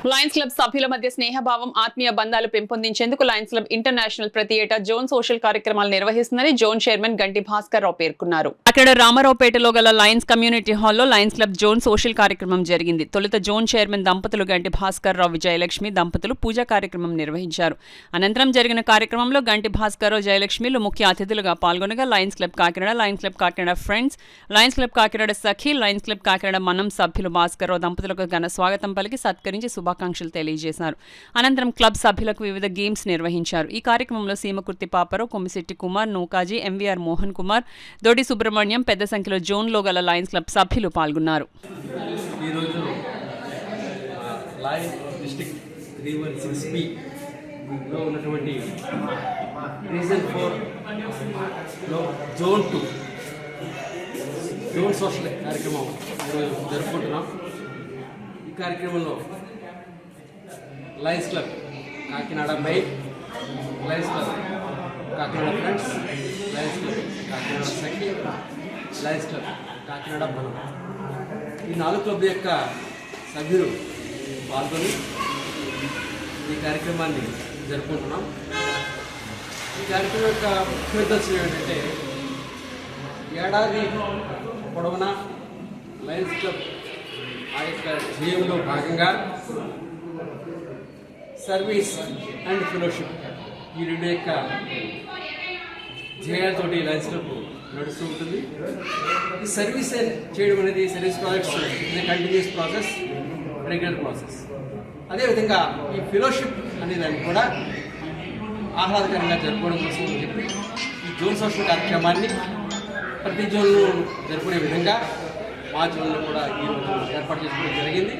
Lions club సభ్యుల మధ్య స్నేహభావం ఆత్మీయ బంధాలు పెంపొందించేందుకు లయన్స్ క్లబ్ ఇంటర్నేషనల్ ప్రతి ఏటా జోన్ సోషల్ కార్యక్రమాలు నిర్వహిస్తుందని జోన్ చైర్మన్ గంటి భాస్కర్ రావు పేర్కొన్నారు. అక్కడ రామారావుపేటలో గల లయన్స్ కమ్యూనిటీ హాల్లో లయన్స్ క్లబ్ జోన్ సోషల్ కార్యక్రమం జరిగింది. తొలుత జోన్ చైర్మన్ దంపతులు గంటి భాస్కర్ రావు విజయలక్ష్మి దంపతులు పూజా కార్యక్రమం నిర్వహించారు. అనంతరం జరిగిన కార్యక్రమంలో గంటి భాస్కర్ రావు జయలక్ష్మిలు ముఖ్య అతిథులుగా పాల్గొనగా Lions Club Kakinada, Lions Club Kakinada friends, Lions Club Kakinada Sakhi, Lions Club Kakinada Manam సభ్యులు భాస్కర్ రావు దంపతులకు ఘన స్వాగతం పలికి సత్కరించి శుభాకాంక్షలు తెలియజేశారు. అనంతరం క్లబ్ సభ్యులకు వివిధ గేమ్స్ నిర్వహించారు. ఈ కార్యక్రమంలో సీమకుర్తి పాపారావు, కొమ్మిశెట్టి కుమార్, నూకాజీ, ఎంవీఆర్ మోహన్ కుమార్, దొడి సుబ్రహ్మణ్యం పెద్ద సంఖ్యలో జోన్లో గల లయన్స్ క్లబ్ సభ్యులు పాల్గొన్నారు. జోన్ సోషల్ కార్యక్రమం జరుపుకుంటున్నాం. ఈ కార్యక్రమంలో Lions Club Kakinada main, Lions Club Kakinada friends, Lions Club Kakinada Sakhi, Lions Club Kakinada Manam, ఈ 4 క్లబ్ యొక్క సభ్యులు పాల్గొని ఈ కార్యక్రమాన్ని జరుపుకుంటున్నాం. ఈ కార్యక్రమం యొక్క ముఖ్య ఉద్దేశం ఏమిటంటే ఏడాది పొడవునా లయన్స్ క్లబ్ ఆ యొక్క ధ్యేయంలో భాగంగా సర్వీస్ అండ్ ఫెలోషిప్ ఈ 2 యొక్క ధ్యేయాలతోటి లయన్స్ క్లబ్ నడుస్తూ ఉంటుంది. ఈ సర్వీస్ చేయడం అనేది సర్వీస్ ప్రాజెక్ట్స్ ఇది కంటిన్యూస్ ప్రాసెస్, రెగ్యులర్ ప్రాసెస్. అదేవిధంగా ఈ ఫెలోషిప్ అనే దాన్ని కూడా ఆహ్లాదకరంగా జరుపుకోవడం కోసం అని చెప్పి ఈ జోన్ సోషల్ కార్యక్రమాన్ని ప్రతి జోన్లో జరుపుకునే విధంగా మా జోన్లో కూడా ఈ రోజు ఏర్పాటు చేసుకోవడం జరిగింది.